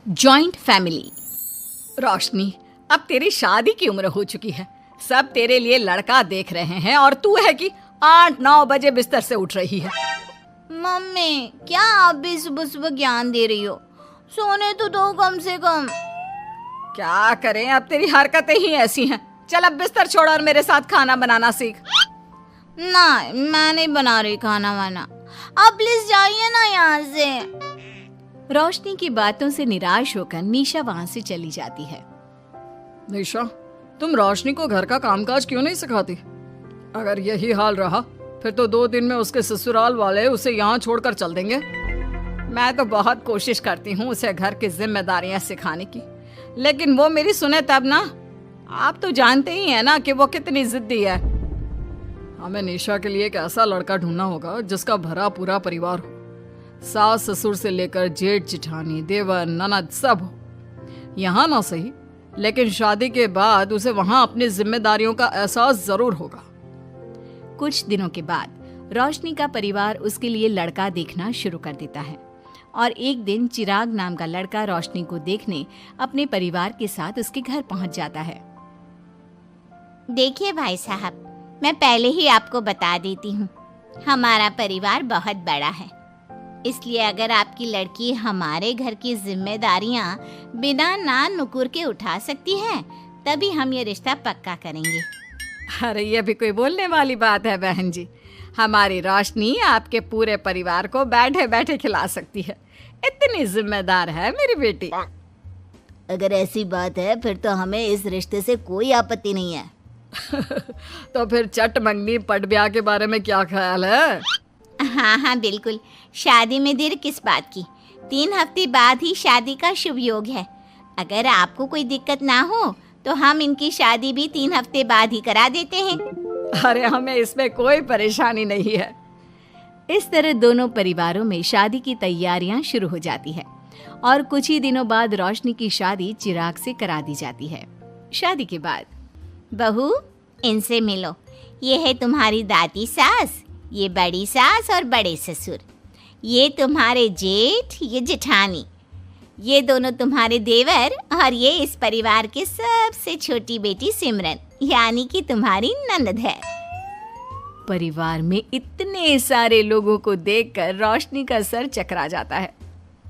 Joint family. रोशनी, अब तेरी शादी की उम्र हो चुकी है, सब तेरे लिए लड़का देख रहे हैं और तू है कि 8-9 बजे बिस्तर से उठ रही है। मम्मी, क्या आप भी सुबह सुबह ज्ञान दे रही हो? सोने तो दो कम से कम। क्या करें, अब तेरी हरकतें ही ऐसी हैं। चल अब बिस्तर छोड़ और मेरे साथ खाना बनाना सीख। ना, मैं नहीं बना रही खाना वाना, आप प्लीज जाइए ना यहाँ से। रोशनी की बातों से निराश होकर निशा वहाँ से चली जाती है। निशा, तुम रोशनी को घर का कामकाज क्यों नहीं सिखाती? अगर यही हाल रहा फिर तो 2 दिन में उसके ससुराल वाले उसे यहाँ छोड़कर चल देंगे। मैं तो बहुत कोशिश करती हूँ उसे घर की जिम्मेदारियां सिखाने की, लेकिन वो मेरी सुने तब ना। आप तो जानते ही हैं ना कि वो कितनी जिद्दी है। हमें निशा के लिए एक ऐसा लड़का ढूंढना होगा जिसका भरा पूरा परिवार हो, सास ससुर से लेकर जेठ जिठानी देवर ननद सब हो। यहाँ ना सही, लेकिन शादी के बाद उसे वहाँ अपनी जिम्मेदारियों का एहसास जरूर होगा। कुछ दिनों के बाद रोशनी का परिवार उसके लिए लड़का देखना शुरू कर देता है और एक दिन चिराग नाम का लड़का रोशनी को देखने अपने परिवार के साथ उसके घर पहुंच जाता है। देखिए भाई साहब, मैं पहले ही आपको बता देती हूँ, हमारा परिवार बहुत बड़ा है, इसलिए अगर आपकी लड़की हमारे घर की जिम्मेदारियाँ बिना ना नुकुर के उठा सकती है तभी हम ये रिश्ता पक्का करेंगे। अरे ये भी कोई बोलने वाली बात है बहन जी, हमारी रोशनी आपके पूरे परिवार को बैठे बैठे खिला सकती है, इतनी जिम्मेदार है मेरी बेटी। अगर ऐसी बात है फिर तो हमें इस रिश्ते से कोई आपत्ति नहीं है। तो फिर चट मंगनी पट ब्याह के बारे में क्या ख्याल है? हाँ बिल्कुल, शादी में देर किस बात की, 3 हफ्ते बाद ही शादी का शुभ योग है। अगर आपको कोई दिक्कत ना हो तो हम इनकी शादी भी 3 हफ्ते बाद ही करा देते हैं। अरे हमें इसमें कोई परेशानी नहीं है। इस तरह दोनों परिवारों में शादी की तैयारियां शुरू हो जाती है और कुछ ही दिनों बाद रोशनी की शादी चिराग से करा दी जाती है। शादी के बाद, बहू इनसे मिलो, ये है तुम्हारी दादी सास, ये बड़ी सास और बड़े ससुर, ये तुम्हारे जेठ, ये जेठानी, ये दोनों तुम्हारे देवर और ये इस परिवार की सबसे छोटी बेटी सिमरन, यानी कि तुम्हारी ननद है। परिवार में इतने सारे लोगों को देखकर रोशनी का सर चकरा जाता है।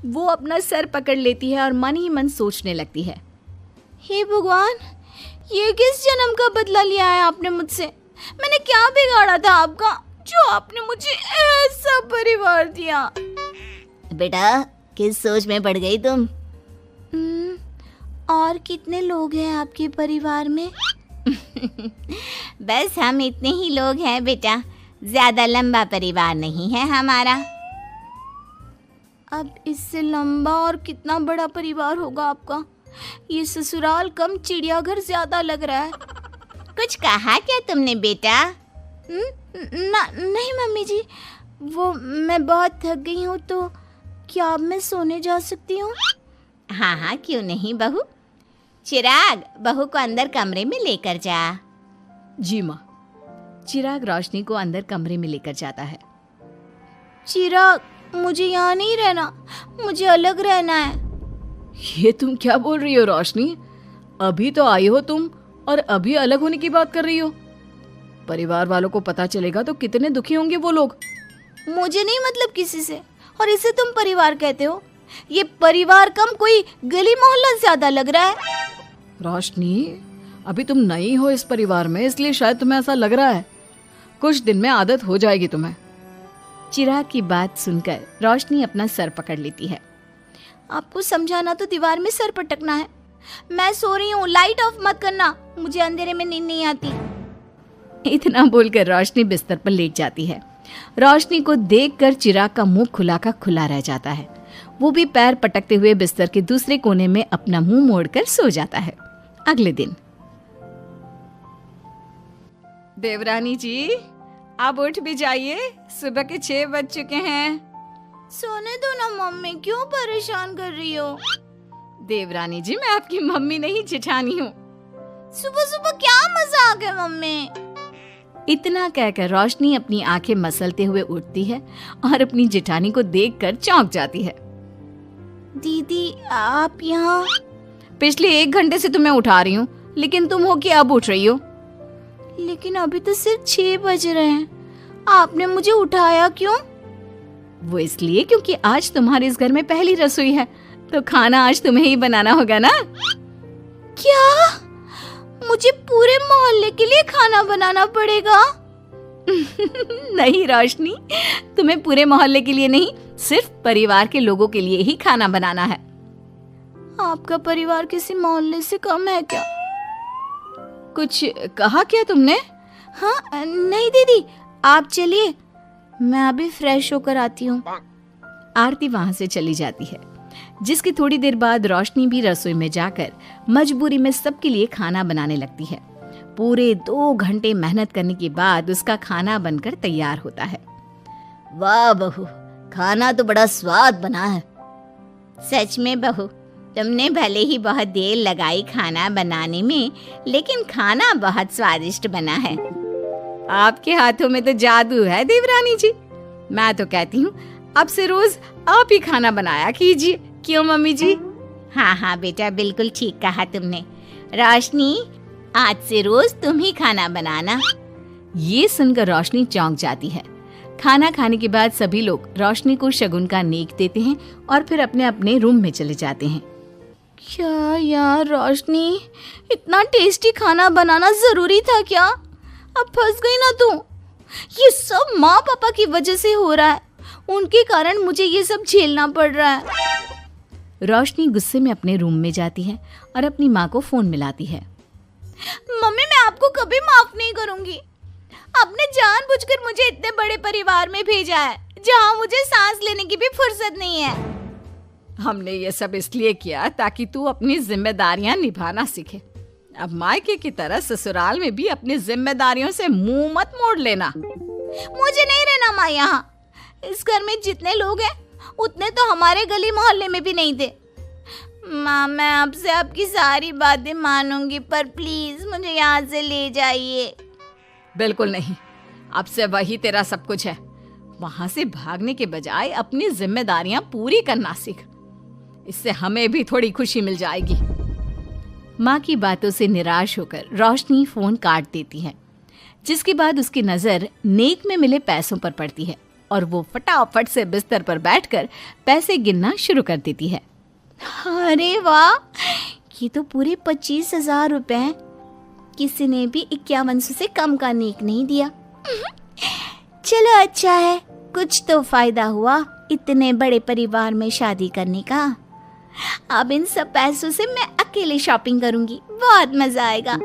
वो अपना सर पकड़ लेती है और मन ही मन सोचने लगती है, हे भगवान, ये किस जन्म का बदला लिया है आपने मुझसे? मैंने क्या बिगाड़ा था आपका जो आपने मुझे ऐसा परिवार दिया? बेटा, किस सोच में पड़ गई तुम? और कितने लोग हैं आपके परिवार में? बस हम इतने ही लोग हैं बेटा, ज्यादा लंबा परिवार नहीं है हमारा। अब इससे लंबा और कितना बड़ा परिवार होगा आपका? ये ससुराल कम चिड़ियाघर ज्यादा लग रहा है। कुछ कहा क्या तुमने बेटा? नहीं मम्मी जी, वो मैं बहुत थक गई हूँ, तो क्या अब मैं सोने जा सकती हूँ? हाँ क्यों नहीं बहू। चिराग, बहू को अंदर कमरे में लेकर जा। जी माँ। चिराग रोशनी को अंदर कमरे में लेकर जाता है। चिराग, मुझे यहाँ नहीं रहना, मुझे अलग रहना है। ये तुम क्या बोल रही हो रोशनी? अभी तो आई हो तुम और अभी अलग होने की बात कर रही हो। परिवार वालों को पता चलेगा तो कितने दुखी होंगे वो लोग। मुझे नहीं मतलब किसी से, और इसे तुम परिवार कहते हो? ये परिवार कम कोई गली मोहल्ला ज्यादा लग रहा है। रोशनी, अभी तुम नई हो इस परिवार में, इसलिए शायद तुम्हें ऐसा लग रहा है। कुछ दिन में आदत हो जाएगी तुम्हें। चिराग की बात सुनकर रोशनी अपना सर पकड़ लेती है। आपको समझाना तो दीवार में सर पटकना है। मैं सो रही हूँ, लाइट ऑफ मत करना, मुझे अंधेरे में नींद नहीं आती। इतना बोलकर रोशनी बिस्तर पर लेट जाती है। रोशनी को देखकर चिराग का मुंह खुला का खुला रह जाता है। वो भी पैर पटकते हुए बिस्तर के दूसरे कोने में अपना मुंह मोड़कर सो जाता है। अगले दिन, देवरानी जी, आप उठ भी जाइए, सुबह के 6 बज चुके हैं। सोने दो ना मम्मी, क्यों परेशान कर रही हो? देवरानी जी, मैं आपकी मम्मी नहीं जेठानी हूँ। सुबह सुबह क्या मजाक है मम्मी? इतना कहकर रोशनी अपनी आंखें मसलते हुए उठती है और अपनी जेठानी को देखकर चौंक जाती है। दीदी आप यहाँ? पिछले 1 घंटे से तुम्हें उठा रही हूँ, लेकिन तुम हो कि अब उठ रही हो? लेकिन अभी तो सिर्फ 6 बज रहे हैं, आपने मुझे उठाया क्यों? वो इसलिए क्योंकि आज तुम्हारे इस घर में पहली रसोई है, तो खाना आज तुम्हें ही बनाना होगा ना। क्या? मुझे पूरे मोहल्ले के लिए खाना बनाना पड़ेगा? नहीं रोशनी, तुम्हें पूरे मोहल्ले के लिए नहीं, सिर्फ परिवार के लोगों के लिए ही खाना बनाना है। आपका परिवार किसी मोहल्ले से कम है क्या? कुछ कहा क्या तुमने? हाँ नहीं दीदी, आप चलिए, मैं अभी फ्रेश होकर आती हूँ। आरती वहां से चली जाती है, जिसकी थोड़ी देर बाद रोशनी भी रसोई में जाकर मजबूरी में सबके लिए खाना बनाने लगती है। पूरे 2 घंटे मेहनत करने के बाद उसका खाना बनकर तैयार होता है। वाह बहू, खाना तो बड़ा स्वाद बना है। सच में बहू, तुमने भले ही बहुत देर लगाई खाना बनाने में, लेकिन खाना बहुत स्वादिष्ट बना है। आपके हाथों में तो जादू है देवरानी जी। मैं तो कहती हूँ अब से रोज आप ही खाना बनाया कीजिए, क्यों मम्मी जी? हाँ हाँ बेटा, बिल्कुल ठीक कहा तुमने। रोशनी, आज से रोज तुम ही खाना बनाना। ये सुनकर रोशनी चौंक जाती है। खाना खाने के बाद सभी लोग रोशनी को शगुन का नेक देते हैं और फिर अपने अपने रूम में चले जाते हैं। क्या यार रोशनी, इतना टेस्टी खाना बनाना जरूरी था क्या? अब फंस गई ना तू। ये सब माँ पापा की वजह से हो रहा है, उनके कारण मुझे ये सब झेलना पड़ रहा है। रोशनी गुस्से में अपने रूम में जाती है और अपनी माँ को फोन मिलाती है। मम्मी, मैं आपको कभी माफ नहीं करूंगी। आपने जानबूझकर मुझे इतने बड़े परिवार में भेजा है, जहाँ मुझे सांस लेने की भी फुर्सत नहीं है। हमने ये सब इसलिए किया ताकि तू अपनी जिम्मेदारियां निभाना सीखे। अब मायके की तरह ससुराल में भी अपनी जिम्मेदारियों से मुंह मत मोड़ लेना। मुझे नहीं रहना माँ यहाँ। इस घर में जितने लोग हैं उतने तो हमारे गली मोहल्ले में भी नहीं थे। माँ, मैं आपसे आपकी सारी बातें मानूंगी, पर प्लीज मुझे यहाँ से ले जाइए। बिल्कुल नहीं, अब से वही तेरा सब कुछ है। वहां से भागने के बजाय अपनी जिम्मेदारियां पूरी करना सीख, इससे हमें भी थोड़ी खुशी मिल जाएगी। माँ की बातों से निराश होकर रोशनी फोन काट देती है, जिसके बाद उसकी नजर नेक में मिले पैसों पर पड़ती है और वो फटाफट से बिस्तर पर बैठकर पैसे गिनना शुरू कर देती है। अरे वाह, ये तो पूरे 25,000 रुपए हैं। किसी ने भी 5100 से कम का नेक नहीं दिया। चलो अच्छा है, कुछ तो फायदा हुआ इतने बड़े परिवार में शादी करने का। अब इन सब पैसों से मैं अकेले शॉपिंग करूंगी, बहुत मजा आएगा।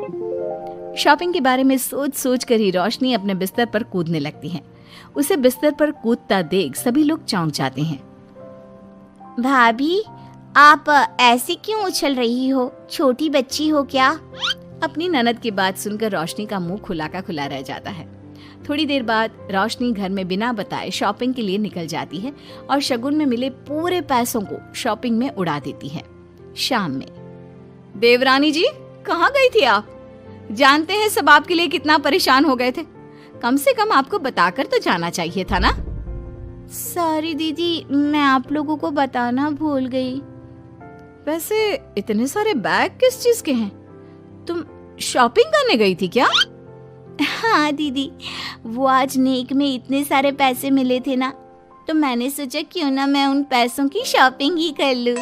शॉपिंग के बारे में सोच सोच कर ही रोशनी अपने बिस्तर पर कूदने लगती है। उसे बिस्तर पर कूदता देख सभी लोग चौंक जाते हैं। भाभी, आप ऐसे क्यों उछल रही हो? छोटी बच्ची हो क्या? अपनी ननद की बात सुनकर रोशनी का मुंह खुला का खुला रह जाता है। थोड़ी देर बाद रोशनी घर में बिना बताए शॉपिंग के लिए निकल जाती है और शगुन में मिले पूरे पैसों को शॉपिंग में उड़ा देती है। शाम में, देवरानी जी कहाँ गई थी आप? जानते हैं सब आपके लिए कितना परेशान हो गए थे, कम से कम आपको बताकर तो जाना चाहिए था ना। सॉरी दीदी, मैं आप लोगों को बताना भूल गई। वैसे इतने सारे बैग किस चीज के हैं? तुम शॉपिंग करने गई थी क्या? हाँ दीदी, वो आज नेक में इतने सारे पैसे मिले थे ना, तो मैंने सोचा क्यों ना मैं उन पैसों की शॉपिंग ही कर लूं।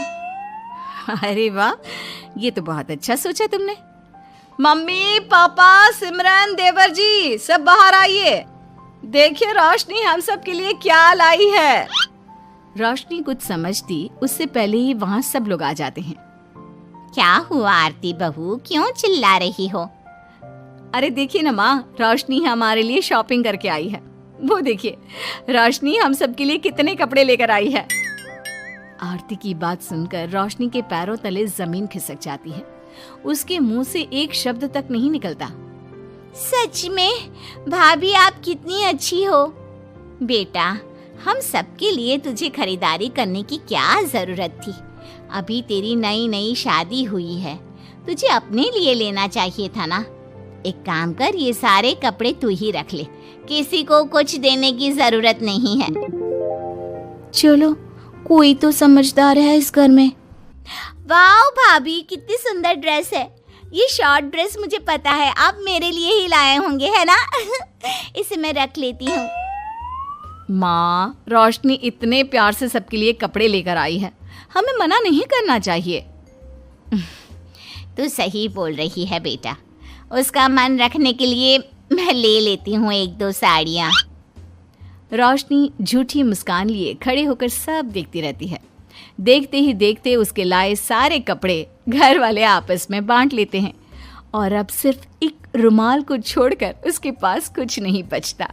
अरे वाह, ये तो बहुत अच्छा सोचा तुमने। मम्मी, पापा, सिमरन, देवर जी, सब बाहर आइए। देखिए रोशनी हम सब के लिए क्या लाई है। रोशनी कुछ समझती उससे पहले ही वहाँ सब लोग आ जाते हैं। क्या हुआ आरती बहू, क्यों चिल्ला रही हो? अरे देखिए ना माँ, रोशनी हमारे लिए शॉपिंग करके आई है। वो देखिए रोशनी हम सब के लिए कितने कपड़े लेकर आई है। आरती की बात सुनकर रोशनी के पैरों तले जमीन खिसक जाती है। उसके मुंह से एक शब्द तक नहीं निकलता। सच में भाभी, आप कितनी अच्छी हो। बेटा, हम सबके लिए तुझे खरीदारी करने की क्या जरूरत थी? अभी तेरी नई नई शादी हुई है, तुझे अपने लिए लेना चाहिए था ना। एक काम कर, ये सारे कपड़े तू ही रख ले, किसी को कुछ देने की जरूरत नहीं है। चलो कोई तो समझदार है इस घर में। वाह भाभी, कितनी सुंदर ड्रेस है। ये शॉर्ट ड्रेस मुझे पता है आप मेरे लिए ही लाए होंगे, है ना? इसे मैं रख लेती हूँ। माँ, रोशनी इतने प्यार से सबके लिए कपड़े लेकर आई है, हमें मना नहीं करना चाहिए। तू सही बोल रही है बेटा, उसका मन रखने के लिए मैं ले लेती हूँ 1-2 साड़ियाँ। रोशनी झूठी मुस्कान लिए खड़े होकर सब देखती रहती है। देखते ही देखते उसके लाए सारे कपड़े घर वाले आपस में बांट लेते हैं और अब सिर्फ एक रुमाल को छोड़कर उसके पास कुछ नहीं बचता।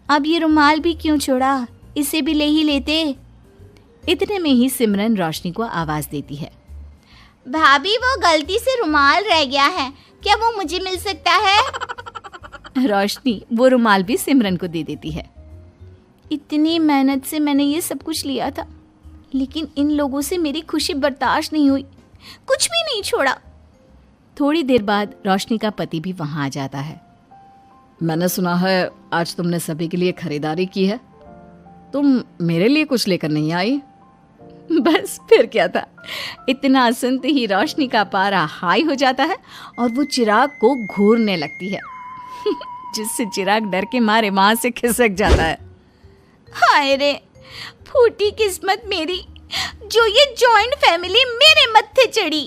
अब ये रुमाल भी क्यों छोड़ा, इसे भी ले ही लेते। इतने में ही सिमरन रोशनी को आवाज देती है। भाभी, वो गलती से रुमाल रह गया है, क्या वो मुझे मिल सकता है? रोशनी वो रुमाल भी सिमरन को दे देती है। इतनी मेहनत से मैंने ये सब कुछ लिया था, लेकिन इन लोगों से मेरी खुशी बर्दाश्त नहीं हुई, कुछ भी नहीं छोड़ा। थोड़ी देर बाद रोशनी का पति भी वहां आ जाता है। मैंने सुना है आज तुमने सभी के लिए खरीदारी की है, तुम मेरे लिए कुछ लेकर नहीं आई? बस फिर क्या था, इतना सुनते ही रोशनी का पारा हाई हो जाता है और वो चिराग को घूरने लगती है, जिससे चिराग डर के मारे वहां से खिसक जाता है। हाय रे, फूटी किस्मत मेरी, जो ये जॉइंट फैमिली मेरे मत्थे चढ़ी।